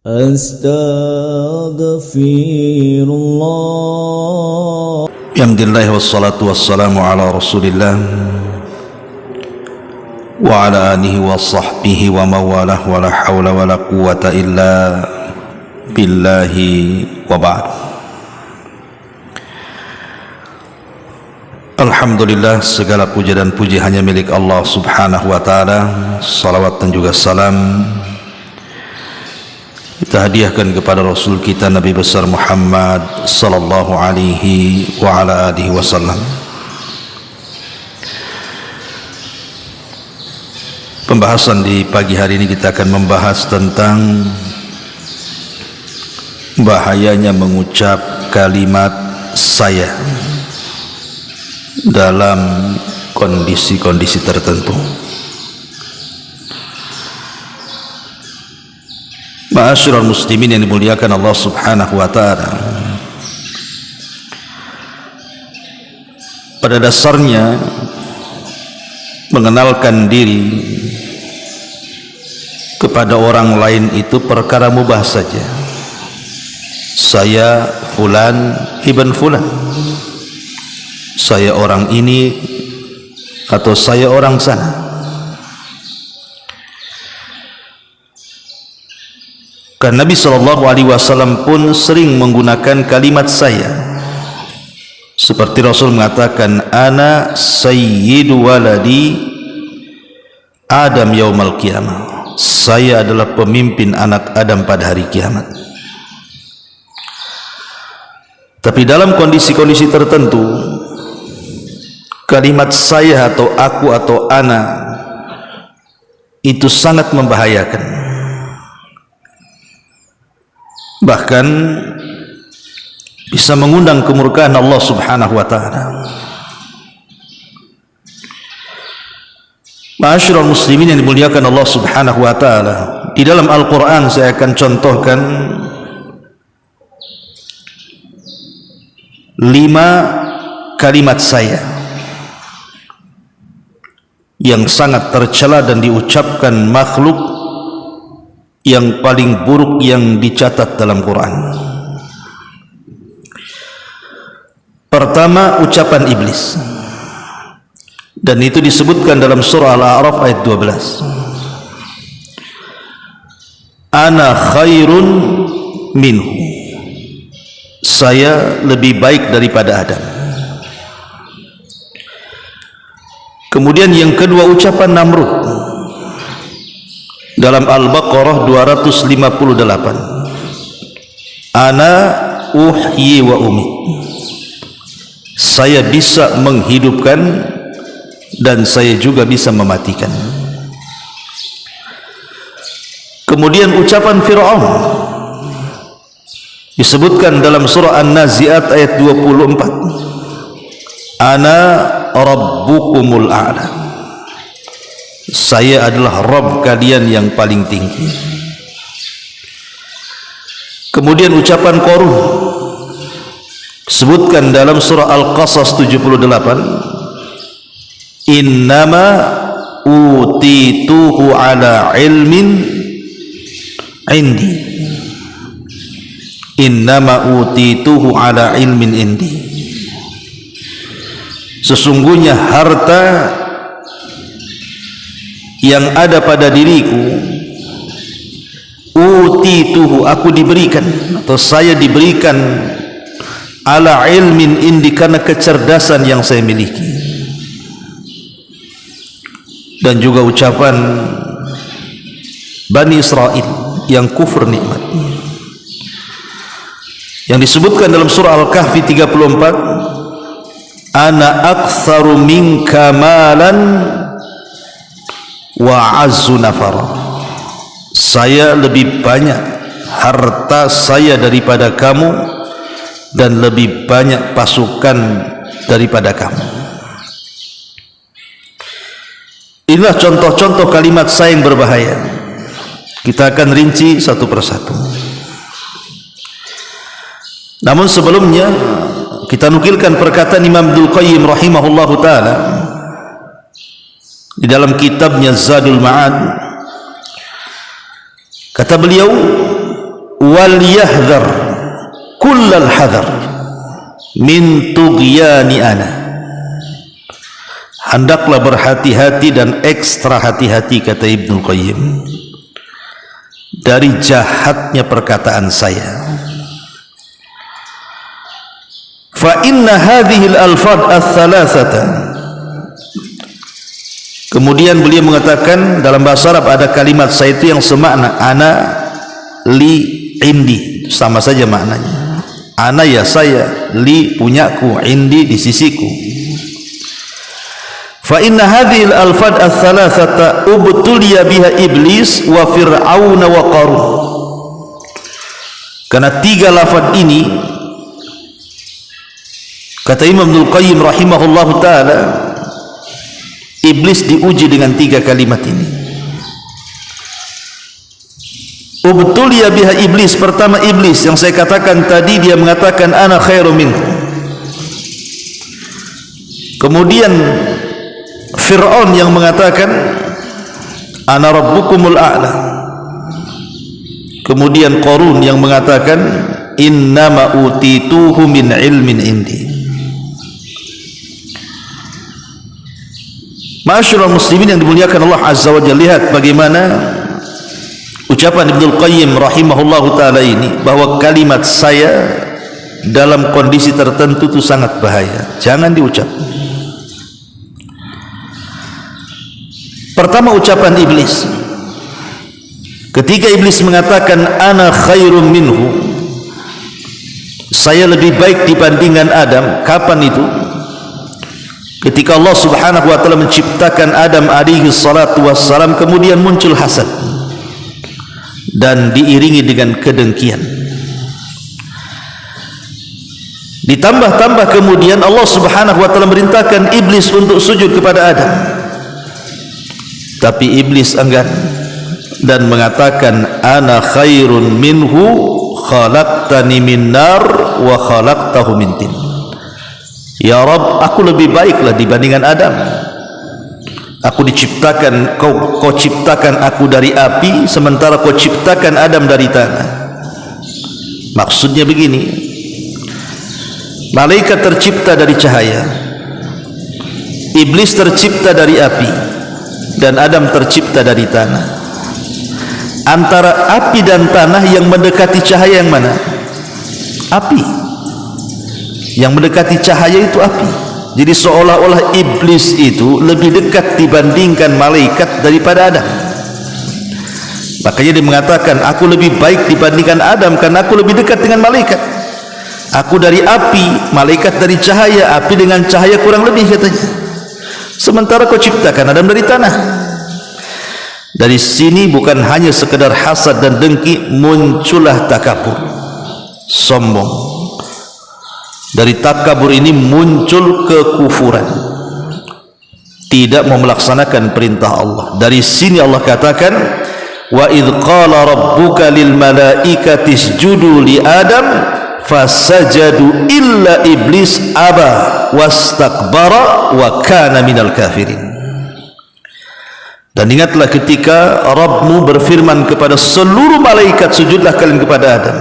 Astaghfirullah. Alhamdulillah wassalatu wassalamu ala Rasulillah wa ala alihi wa sahbihi wa mawalah wa la hawla wa la quwwata illa billahi wa ba'd. Alhamdulillah, segala puja dan puji hanya milik Allah subhanahu wa ta'ala. Salawat dan juga salam kita hadiahkan kepada Rasul kita Nabi besar Muhammad sallallahu alaihi wa ala alihi wasallam. Pembahasan di pagi hari ini kita akan membahas tentang bahayanya mengucap kalimat saya dalam kondisi-kondisi tertentu. Ma'asyiral muslimin yang dimuliakan Allah subhanahu wa ta'ala, pada dasarnya mengenalkan diri kepada orang lain itu perkara mubah saja. Saya fulan ibn fulan, saya orang ini atau saya orang sana. Karena Nabi SAW pun sering menggunakan kalimat saya, seperti Rasul mengatakan, ana sayyidu waladi Adam yaumal qiyamah, saya adalah pemimpin anak Adam pada hari kiamat. Tapi dalam kondisi-kondisi tertentu, kalimat saya atau aku atau ana itu sangat membahayakan, bahkan bisa mengundang kemurkaan Allah subhanahu wa ta'ala. Ma'asyiral muslimin yang dimuliakan Allah subhanahu wa ta'ala, di dalam Al-Quran saya akan contohkan 5 kalimat saya yang sangat tercela dan diucapkan makhluk yang paling buruk yang dicatat dalam Quran. Pertama, ucapan iblis, dan itu disebutkan dalam surah Al-A'raf ayat 12. Ana khairun minhu, saya lebih baik daripada Adam. Kemudian yang kedua, ucapan Namrud dalam Al-Baqarah 258. Ana uhyi wa umit, saya bisa menghidupkan dan saya juga bisa mematikan. Kemudian ucapan Fir'aun disebutkan dalam surah An-Nazi'at ayat 24. Ana rabbukumul a'la, saya adalah Rabb kalian yang paling tinggi. Kemudian ucapan Qarun sebutkan dalam surah Al-Qasas 78. Innama utituhu ala ilmin indi, innama utituhu ala ilmin indi, sesungguhnya harta yang ada pada diriku, utituhu, aku diberikan atau saya diberikan, ala ilmin indi, karena kecerdasan yang saya miliki. Dan juga ucapan Bani Israel yang kufur nikmat, yang disebutkan dalam surah Al-Kahfi 34. Ana aktsaru minka malan wa azzu nafara, saya lebih banyak harta saya daripada kamu dan lebih banyak pasukan daripada kamu. Inilah contoh-contoh kalimat saya yang berbahaya. Kita akan rinci satu persatu. Namun sebelumnya kita nukilkan perkataan Imam Ibnul Qayyim rahimahullahu ta'ala di dalam kitabnya Zadul Ma'ad. Kata beliau, wal yahdhar kullal hadar min tughyani ana. Hendaklah berhati-hati dan ekstra hati-hati, kata Ibnu Qayyim, dari jahatnya perkataan saya. Fa inna hadhihi al-alfaz ats-tsalatsata. Kemudian beliau mengatakan dalam bahasa Arab ada kalimat saya itu yang semakna ana, li, indi, sama saja maknanya. Ana ya saya, li punyaku, indi di sisiku. Fa inna hadhihi al-alfaz ats-tsalatsata ubtuliya biha iblis wa fir'aun wa qarun. Karena tiga lafaz ini, kata Imam Ibnu Qayyim rahimahullahu taala, iblis diuji dengan tiga kalimat ini. Ubtuliya biha iblis, pertama iblis yang saya katakan tadi, dia mengatakan ana khairu minhu. Kemudian Fir'aun yang mengatakan ana rabbukumul a'la. Kemudian Qarun yang mengatakan innama utituhu min ilmin indi. Ma'asyiral muslimin yang dimuliakan Allah Azza wa Jalla, lihat bagaimana ucapan Ibnu Qayyim rahimahullahu taala ini, bahwa kalimat saya dalam kondisi tertentu itu sangat bahaya, jangan diucap. Pertama ucapan iblis, ketika iblis mengatakan ana khairum minhu, saya lebih baik dibandingkan Adam. Kapan itu? Ketika Allah subhanahu wa ta'ala menciptakan Adam alaihi salatu wassalam, kemudian muncul hasad dan diiringi dengan kedengkian. Ditambah-tambah kemudian Allah subhanahu wa ta'ala merintahkan iblis untuk sujud kepada Adam, tapi iblis enggan dan mengatakan ana khairun minhu khalaqtani min nar wa khalaqtahu min tin. Ya Rabb, aku lebih baiklah dibandingkan Adam. Aku diciptakan, kau ciptakan aku dari api, sementara kau ciptakan Adam dari tanah. Maksudnya begini, malaikat tercipta dari cahaya, iblis tercipta dari api, dan Adam tercipta dari tanah. Antara api dan tanah yang mendekati cahaya yang mana? Api. Yang mendekati cahaya itu api. Jadi seolah-olah iblis itu lebih dekat dibandingkan malaikat daripada Adam. Makanya dia mengatakan aku lebih baik dibandingkan Adam karena aku lebih dekat dengan malaikat. Aku dari api, malaikat dari cahaya. Api dengan cahaya kurang lebih, katanya. Sementara kau ciptakan Adam dari tanah. Dari sini bukan hanya sekedar hasad dan dengki, muncullah takabur, sombong. Dari takabur ini muncul kekufuran, tidak mau melaksanakan perintah Allah. Dari sini Allah katakan wa idh qala rabbuka lil malaikati isjudu li adam fasajadu illa iblis aba wastakbara wa kana minal kafirin. Dan ingatlah ketika Rabbmu berfirman kepada seluruh malaikat, sujudlah kalian kepada Adam,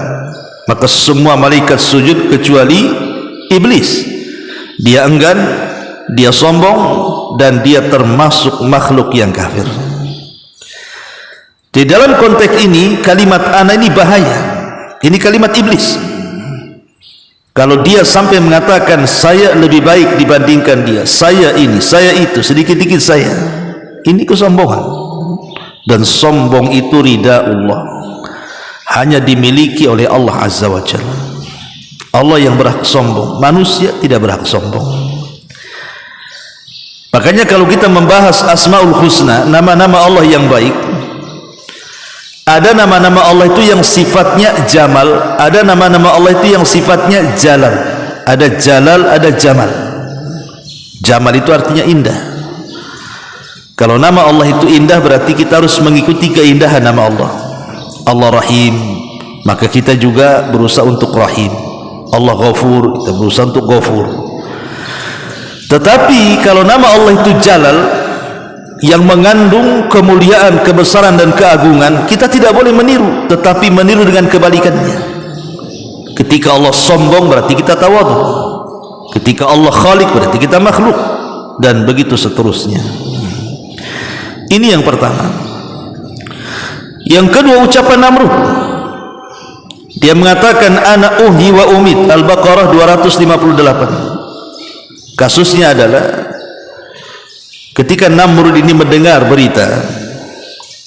maka semua malaikat sujud kecuali iblis. Dia enggan, dia sombong, dan dia termasuk makhluk yang kafir. Di dalam konteks ini kalimat ana ini bahaya. Ini kalimat iblis. Kalau dia sampai mengatakan saya lebih baik dibandingkan dia, saya ini, saya itu, sedikit-sedikit saya, ini kesombongan. Dan sombong itu ridha Allah, hanya dimiliki oleh Allah Azza wa Jalla. Allah yang berhak sombong, manusia tidak berhak sombong. Makanya kalau kita membahas Asmaul Husna, nama-nama Allah yang baik, ada nama-nama Allah itu yang sifatnya Jamal, ada nama-nama Allah itu yang sifatnya Jalal. Ada Jalal, ada Jamal. Jamal itu artinya indah. Kalau nama Allah itu indah, berarti kita harus mengikuti keindahan nama Allah. Allah Rahim, maka kita juga berusaha untuk Rahim. Allah Ghafur, kita berusaha untuk Ghafur. Tetapi kalau nama Allah itu Jalal, yang mengandung kemuliaan, kebesaran dan keagungan, kita tidak boleh meniru, tetapi meniru dengan kebalikannya. Ketika Allah sombong berarti kita tawadhu, ketika Allah khaliq berarti kita makhluk, dan begitu seterusnya. Ini yang pertama. Yang kedua, ucapan Namrud. Dia mengatakan ana uhyi wa umit, Al-Baqarah 258. Kasusnya adalah ketika Namrud ini mendengar berita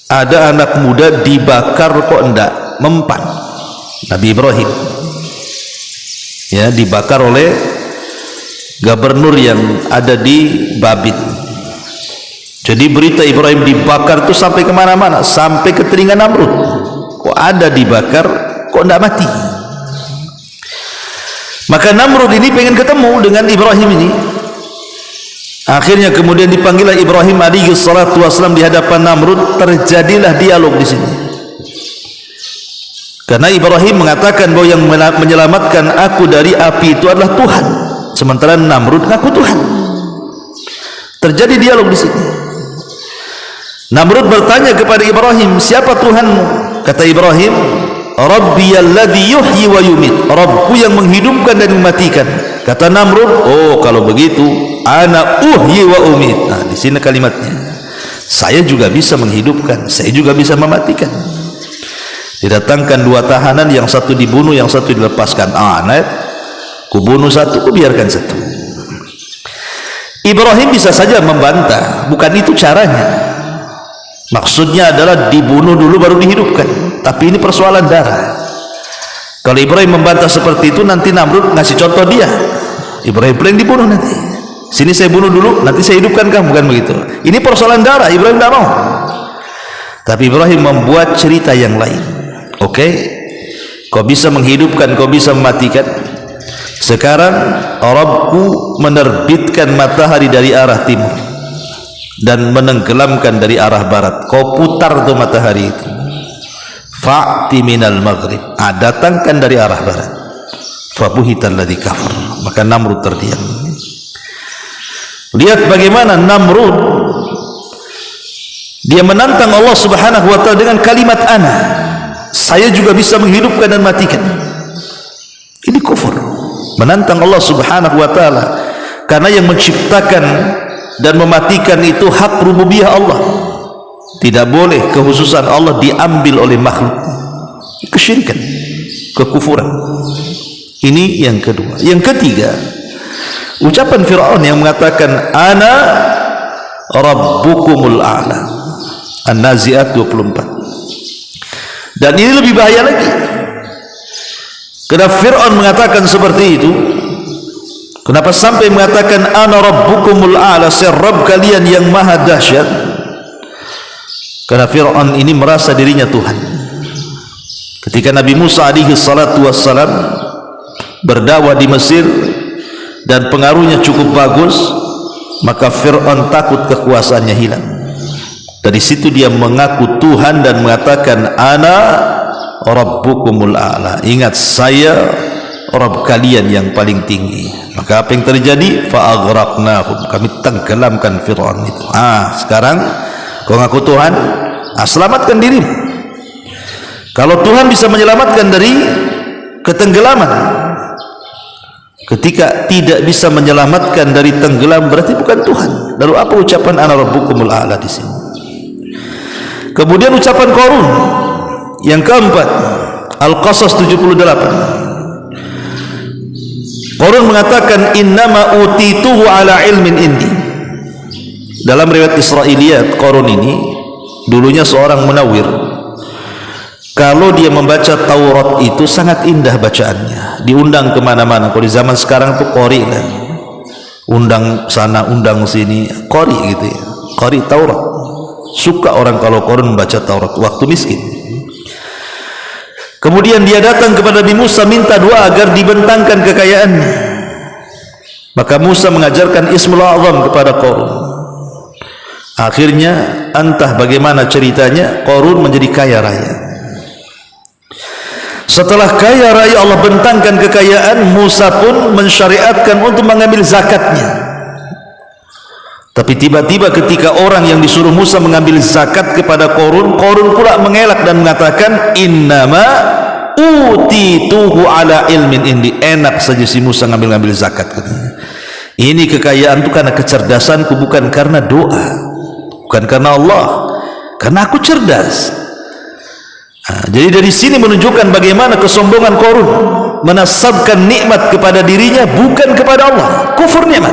ada anak muda dibakar, kok enggak mempan, Nabi Ibrahim ya, dibakar oleh gubernur yang ada di Babil. Jadi berita Ibrahim dibakar itu sampai kemana-mana, sampai ke telinga Namrud. Kok ada dibakar, kok enggak mati? Maka Namrud ini pengen ketemu dengan Ibrahim ini. Akhirnya kemudian dipanggillah Ibrahim alaihi salatu wasallam di hadapan Namrud. Terjadilah dialog di sini. Karena Ibrahim mengatakan bahwa yang menyelamatkan aku dari api itu adalah Tuhan, sementara Namrud ngaku Tuhan. Terjadi dialog di sini. Namrud bertanya kepada Ibrahim, siapa Tuhanmu? Kata Ibrahim, Rabbiyalladzi yuhyi wa yumit, Rabbku yang menghidupkan dan mematikan. Kata Namrud, oh kalau begitu ana uhyi wa umit. Nah, di sini kalimatnya, saya juga bisa menghidupkan, saya juga bisa mematikan. Didatangkan dua tahanan, yang satu dibunuh, yang satu dilepaskan. Nah, ku bunuh satu, ku biarkan satu. Ibrahim bisa saja membantah, bukan itu caranya. Maksudnya adalah dibunuh dulu baru dihidupkan, tapi ini persoalan darah. Kalau Ibrahim membantah seperti itu, nanti Namrud ngasih contoh dia, Ibrahim yang dibunuh nanti. Sini saya bunuh dulu, nanti saya hidupkan kamu, bukan begitu. Ini persoalan darah, Ibrahim tidak mau. Tapi Ibrahim membuat cerita yang lain. Oke, kau bisa menghidupkan, kau bisa mematikan. Sekarang Rabbku menerbitkan matahari dari arah timur dan menenggelamkan dari arah barat. Kau putar tuh matahari itu, fa'ti minal maghrib, datangkan dari arah barat. Fabuhital ladzi kafar, maka Namrud terdiam. Lihat bagaimana Namrud, dia menantang Allah subhanahu wa ta'ala dengan kalimat ana, saya juga bisa menghidupkan dan matikan. Ini kufur, menantang Allah subhanahu wa ta'ala, karena yang menciptakan dan mematikan itu hak rububiyah Allah. Tidak boleh kehususan Allah diambil oleh makhluk. Kesyirikan, kekufuran. Ini yang kedua. Yang ketiga, ucapan Fir'aun yang mengatakan ana rabbukumul a'la, An-Nazi'at 24. Dan ini lebih bahaya lagi, karena Fir'aun mengatakan seperti itu. Kenapa sampai mengatakan ana rabbukumul a'la, saya Rabb kalian yang maha dahsyat? Karena Fir'aun ini merasa dirinya Tuhan. Ketika Nabi Musa alaihi salatu wassalam berdakwah di Mesir dan pengaruhnya cukup bagus, maka Fir'aun takut kekuasaannya hilang. Dari situ dia mengaku Tuhan dan mengatakan ana rabbukumul a'la, ingat saya Rabb kalian yang paling tinggi. Maka apa yang terjadi? Fa'aghraqnahum, kami tenggelamkan Fir'aun itu. Sekarang kau ngaku Tuhan, selamatkan dirimu. Kalau Tuhan bisa menyelamatkan dari ketenggelaman, ketika tidak bisa menyelamatkan dari tenggelam, berarti bukan Tuhan. Lalu apa ucapan ana rabbukumul a'la di sini? Kemudian ucapan Qarun yang keempat, Al-Qasas 78. Qarun mengatakan innama utituhu ala ilmin indi. Dalam riwayat Israiliyat, Qarun ini dulunya seorang munawwir. Kalau dia membaca Taurat itu sangat indah bacaannya, diundang kemana-mana. Kalau di zaman sekarang tuh qori lah, undang sana undang sini, qori gitu ya, qori Taurat. Suka orang kalau Qarun membaca Taurat waktu miskin. Kemudian dia datang kepada Nabi Musa minta doa agar dibentangkan kekayaannya. Maka Musa mengajarkan Ismul A'zam kepada Qarun. Akhirnya entah bagaimana ceritanya, Qarun menjadi kaya raya. Setelah kaya raya, Allah bentangkan kekayaan, Musa pun mensyariatkan untuk mengambil zakatnya. Tapi tiba-tiba ketika orang yang disuruh Musa mengambil zakat kepada Qarun, Qarun pula mengelak dan mengatakan innama utituhu ala ilmin indi. Enak saja si Musa ngambil zakat katanya. Ini kekayaan itu karena kecerdasanku, bukan karena doa, bukan karena Allah, karena aku cerdas. Jadi dari sini menunjukkan bagaimana kesombongan Qarun, menasabkan nikmat kepada dirinya bukan kepada Allah, kufur nikmat.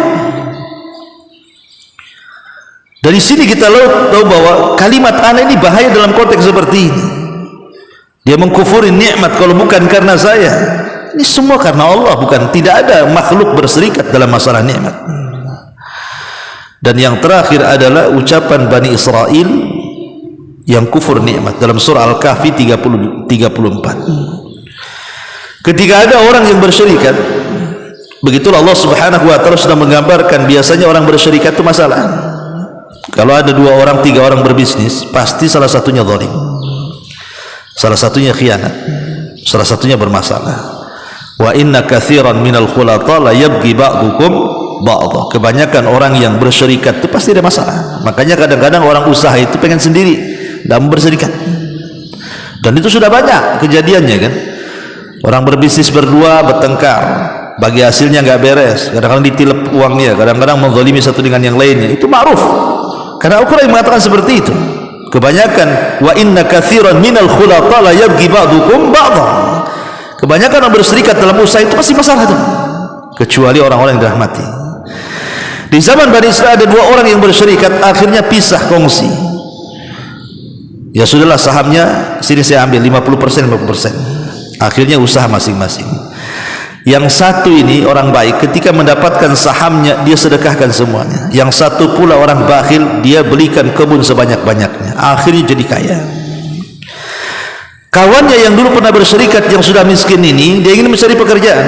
Dari sini kita tahu bahwa kalimat ana ini bahaya dalam konteks seperti ini. Dia mengkufuri nikmat kalau bukan karena saya. Ini semua karena Allah, bukan, tidak ada makhluk berserikat dalam masalah nikmat. Dan yang terakhir adalah ucapan Bani Israel yang kufur nikmat dalam surah Al-Kahfi 34. Ketika ada orang yang bersyirikat, begitulah Allah Subhanahu wa taala sudah menggambarkan biasanya orang bersyirikat itu masalah. Kalau ada 2 orang 3 orang berbisnis, pasti salah satunya zalim, salah satunya khianat, salah satunya bermasalah. Wa inna katsiran minal khulata la yabghi ba'dukum ba'dha. Kebanyakan orang yang bersyirikat itu pasti ada masalah. Makanya kadang-kadang orang usaha itu pengen sendiri dan berserikat, dan itu sudah banyak kejadiannya kan. Orang berbisnis berdua bertengkar, bagi hasilnya nggak beres, kadang-kadang ditilep uangnya, kadang-kadang menzalimi satu dengan yang lainnya. Itu ma'ruf karena Al-Quran mengatakan seperti itu. Kebanyakan wa inna katsiran minal khulata la yabghi ba'dukum ba'dha. Kebanyakan orang berserikat dalam usaha itu pasti masalah itu, kecuali orang-orang yang dirahmati. Di zaman Bani Israel ada 2 orang yang berserikat, akhirnya pisah kongsi. Ya sudahlah, sahamnya sini saya ambil 50%. Akhirnya usaha masing-masing. Yang satu ini orang baik, ketika mendapatkan sahamnya dia sedekahkan semuanya. Yang satu pula orang bakhil, dia belikan kebun sebanyak-banyaknya. Akhirnya jadi kaya. Kawannya yang dulu pernah berserikat yang sudah miskin ini, dia ingin mencari pekerjaan.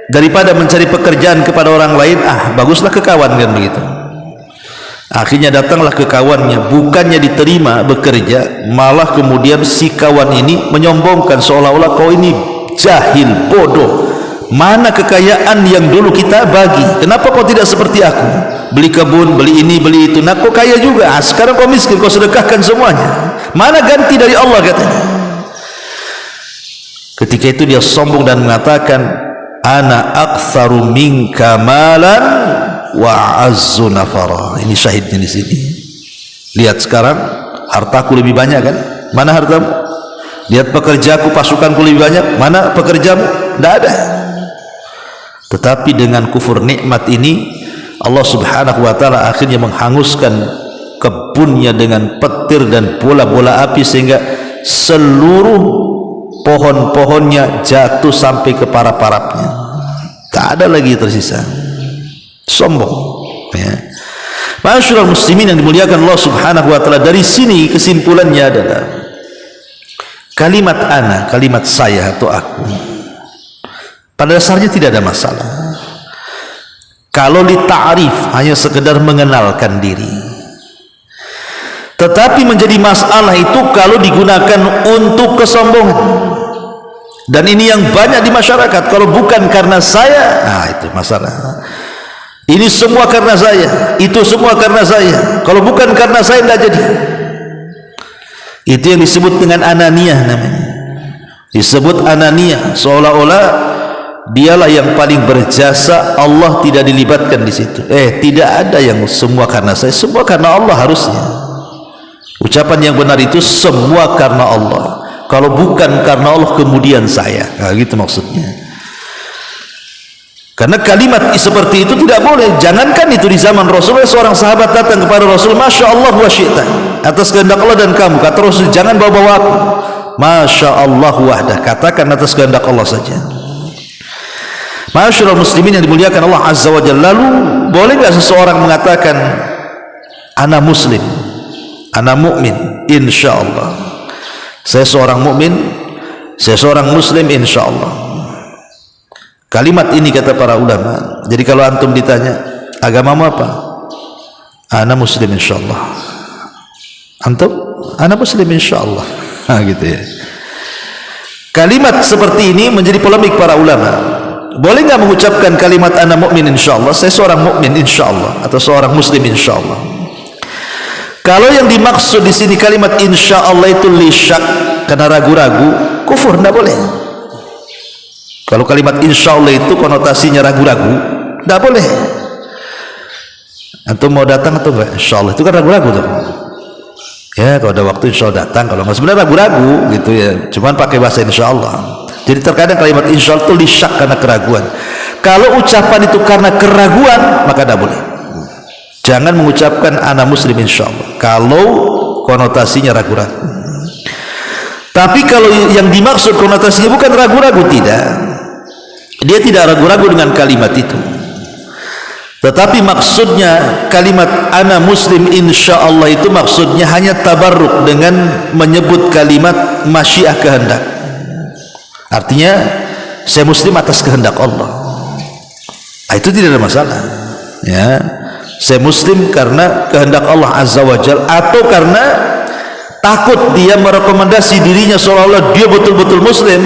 Daripada mencari pekerjaan kepada orang lain, baguslah ke kawan kan begitu. Akhirnya datanglah ke kawannya, bukannya diterima bekerja, malah kemudian si kawan ini menyombongkan seolah-olah kau ini jahil, bodoh. Mana kekayaan yang dulu kita bagi? Kenapa kau tidak seperti aku? Beli kebun, beli ini, beli itu. Nah kau kaya juga, sekarang kau miskin, kau sedekahkan semuanya. Mana ganti dari Allah katanya. Ketika itu dia sombong dan mengatakan, ana aktsaru minka malan wa azzu nafara. Ini syahidnya di sini. Lihat sekarang hartaku lebih banyak kan? Mana hartamu? Lihat pekerjaku, pasukanku lebih banyak. Mana pekerjamu? Tidak ada. Tetapi dengan kufur nikmat ini, Allah Subhanahu wa taala akhirnya menghanguskan kebunnya dengan petir dan bola-bola api, sehingga seluruh pohon-pohonnya jatuh sampai ke para-parapnya. Tak ada lagi tersisa. Sombong ya. Ma'asyiral muslimin yang dimuliakan Allah Subhanahu wa taala, dari sini kesimpulannya adalah kalimat ana, kalimat saya atau aku, pada dasarnya tidak ada masalah kalau dita'rif hanya sekedar mengenalkan diri. Tetapi menjadi masalah itu kalau digunakan untuk kesombongan. Dan ini yang banyak di masyarakat. Kalau bukan karena saya, itu masalah. Ini semua karena saya, itu semua karena saya. Kalau bukan karena saya tidak jadi. Itu yang disebut dengan ananiyah namanya. Disebut ananiyah, seolah-olah dialah yang paling berjasa, Allah tidak dilibatkan di situ. Tidak ada yang semua karena saya, semua karena Allah harusnya. Ucapan yang benar itu semua karena Allah. Kalau bukan karena Allah kemudian saya. Gitu maksudnya. Karena kalimat seperti itu tidak boleh. Jangankan itu di zaman Rasulullah, seorang sahabat datang kepada Rasul, Masya Allah wa syi'ta, atas kehendak Allah dan kamu. Kata Rasul, jangan bawa-bawa aku. Masya Allah wahdah, katakan atas kehendak Allah saja. Ma'asyiral muslimin yang dimuliakan Allah Azza wa Jalla. Lalu boleh nggak seseorang mengatakan ana muslim, ana mukmin, insyaallah. Saya seorang mukmin, saya seorang muslim insyaallah. Kalimat ini kata para ulama, jadi kalau antum ditanya agamamu apa? Ana muslim insyaallah. Antum? Ana muslim insyaallah. Gitu ya. Kalimat seperti ini menjadi polemik para ulama. boleh nggak mengucapkan kalimat ana mukmin insyaallah, saya seorang mukmin insyaallah, atau seorang muslim insyaallah? Kalau yang dimaksud di sini kalimat insyaallah itu lisyak, karena ragu-ragu, kufur, tidak boleh. Kalau kalimat insyaallah itu konotasinya ragu-ragu, tidak boleh. Antum mau datang atau enggak? Insyaallah itu kan ragu-ragu tuh. Ya, kalau ada waktu insyaallah datang, kalau nggak sebenarnya ragu-ragu gitu ya, cuman pakai bahasa insyaallah. Jadi terkadang kalimat insyaallah itu lisyak karena keraguan. Kalau ucapan itu karena keraguan, maka tidak boleh. Jangan mengucapkan ana muslim insyaallah kalau konotasinya ragu-ragu. Tapi kalau yang dimaksud konotasinya bukan ragu-ragu, tidak, dia tidak ragu-ragu dengan kalimat itu, tetapi maksudnya kalimat ana muslim insyaallah itu maksudnya hanya tabarruk dengan menyebut kalimat masyiah, kehendak. Artinya saya muslim atas kehendak Allah. Itu tidak ada masalah. Ya, saya muslim karena kehendak Allah Azza wa Jalla, atau karena takut dia merekomendasi dirinya seolah-olah dia betul-betul muslim,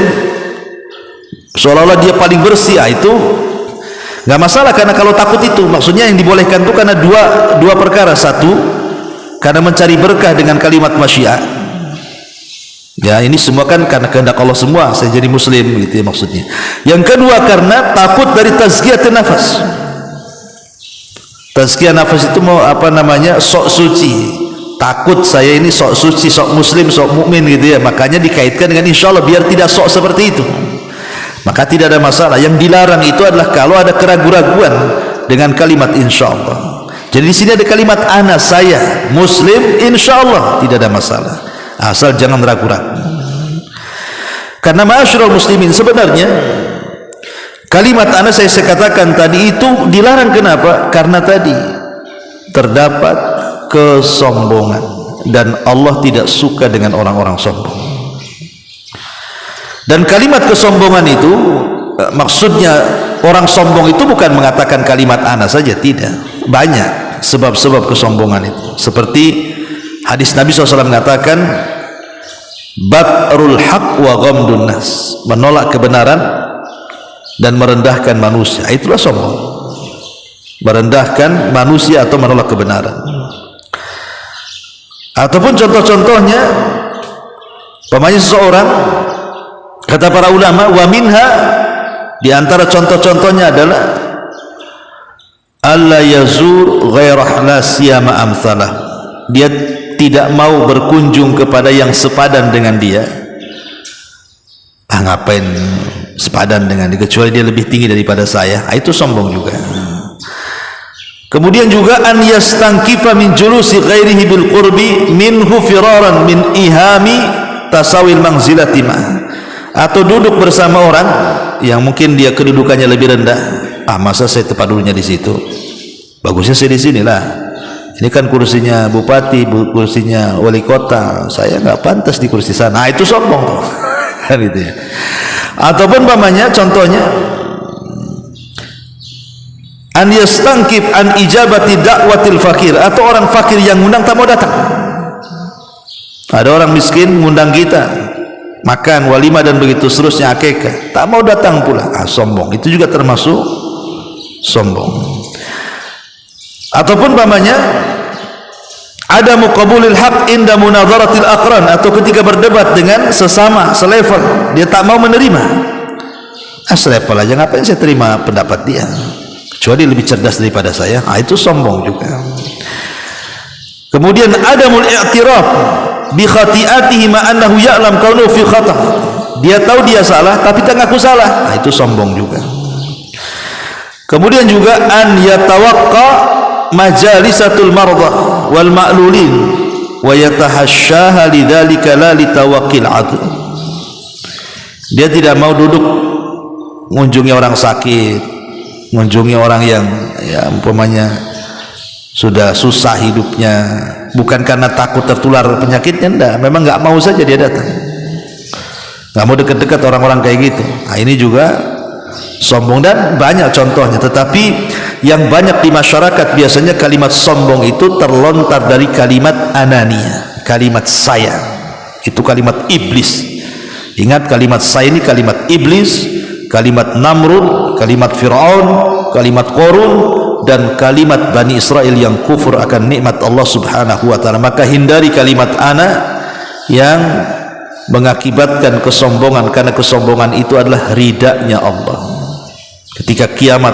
seolah-olah dia paling bersih. Itu nggak masalah, karena kalau takut itu maksudnya yang dibolehkan itu karena dua perkara. Satu, karena mencari berkah dengan kalimat masyiah. Ya, ini semua kan karena kehendak Allah semua, saya jadi muslim gitu ya maksudnya. Yang kedua, karena takut dari tazkiyah nafas. Tazkiyah nafas itu mau apa namanya, sok suci. Takut saya ini sok suci, sok muslim, sok mukmin gitu ya, makanya dikaitkan dengan insyaallah biar tidak sok seperti itu. Maka tidak ada masalah. Yang dilarang itu adalah kalau ada keraguan-raguan dengan kalimat insyaallah. Jadi di sini ada kalimat ana, saya muslim insyaallah, tidak ada masalah, asal jangan ragu-ragu. Karena ma'asyiral muslimin, sebenarnya kalimat ana saya katakan tadi itu dilarang. Kenapa? Karena tadi terdapat kesombongan, dan Allah tidak suka dengan orang-orang sombong. Dan kalimat kesombongan itu maksudnya orang sombong itu bukan mengatakan kalimat ana saja, tidak. Banyak sebab-sebab kesombongan itu. Seperti hadis Nabi SAW mengatakan batrul haq wa ghamdun nas, menolak kebenaran dan merendahkan manusia. Itulah sombong, merendahkan manusia atau menolak kebenaran. Ataupun contoh-contohnya, pemanya seseorang, kata para ulama, wa minha, di antara contoh-contohnya adalah alla yazur ghairah la siyama amsalah, dia tidak mau berkunjung kepada yang sepadan dengan dia. Ngapain sepadan dengan dia, kecuali dia lebih tinggi daripada saya. Itu sombong juga. Kemudian juga an yastankifa min julusi ghairihi bil qurbi minhu firaran min ihami tasawil manzilati ma, atau duduk bersama orang yang mungkin dia kedudukannya lebih rendah. Masa saya tempat duduknya di situ, bagusnya saya di sinilah. Ini kan kursinya bupati, kursinya wali kota, saya nggak pantas di kursi sana. Itu sombong tuh. Kan gitu ya. Ataupun pamannya, contohnya an yastankif an ijabati da'watil fakir, atau orang fakir yang ngundang tak mau datang. Ada orang miskin ngundang kita makan walimah dan begitu seterusnya, akikah, tak mau datang pula. Sombong. Itu juga termasuk sombong. Ataupun pamannya ada muqabulil haq inda munadharatil aqran, atau ketika berdebat dengan sesama selevel dia tak mau menerima. Selevel aja ngapain saya terima pendapat dia, kecuali lebih cerdas daripada saya. Itu sombong juga. Kemudian adamul i'tiraf bi khati'atihi ma annahu ya'lam kaunuhu fi khata', dia tahu dia salah tapi tak ngaku salah. Itu sombong juga. Kemudian juga an yatawaqqa majalisatul mardah wal ma'lulin wa yatahasyaha lidzalika la litawaqil adl, dia tidak mau duduk mengunjungi orang sakit, mengunjungi orang yang ya umpamanya sudah susah hidupnya, bukan karena takut tertular penyakitnya, enggak, memang nggak mau saja dia datang, nggak mau dekat-dekat orang-orang kayak gitu. Ini juga sombong, dan banyak contohnya. Tetapi yang banyak di masyarakat biasanya kalimat sombong itu terlontar dari kalimat anania, kalimat saya. Itu kalimat iblis. Ingat, kalimat saya ini kalimat iblis, kalimat Namrud, kalimat Fir'aun, kalimat Qarun, dan kalimat Bani Israel yang kufur akan nikmat Allah subhanahu wa ta'ala. Maka hindari kalimat ana yang mengakibatkan kesombongan, karena kesombongan itu adalah ridanya Allah. Ketika kiamat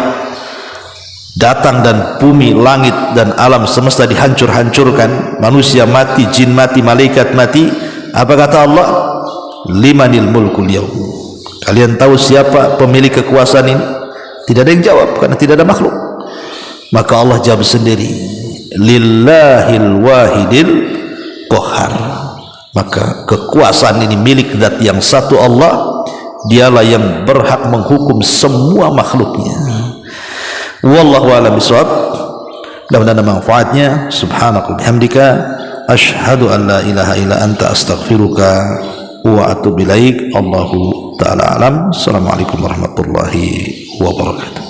datang dan bumi, langit dan alam semesta dihancur-hancurkan, manusia mati, jin mati, malaikat mati, apa kata Allah? Limanil mulkul yaum. Kalian tahu siapa pemilik kekuasaan ini? Tidak ada yang jawab karena tidak ada makhluk. Maka Allah jawab sendiri, lillahil wahidil qahar. Maka kekuasaan ini milik zat yang satu Allah, dialah yang berhak menghukum semua makhluknya. Wallahu a'lam bishawab. Mudah-mudahan manfaatnya. Subhanaka bihamdika asyhadu an la ilaha illa anta astaghfiruka wa atubu ilaik. Allahu ta'ala alam. Assalamualaikum warahmatullahi wabarakatuh.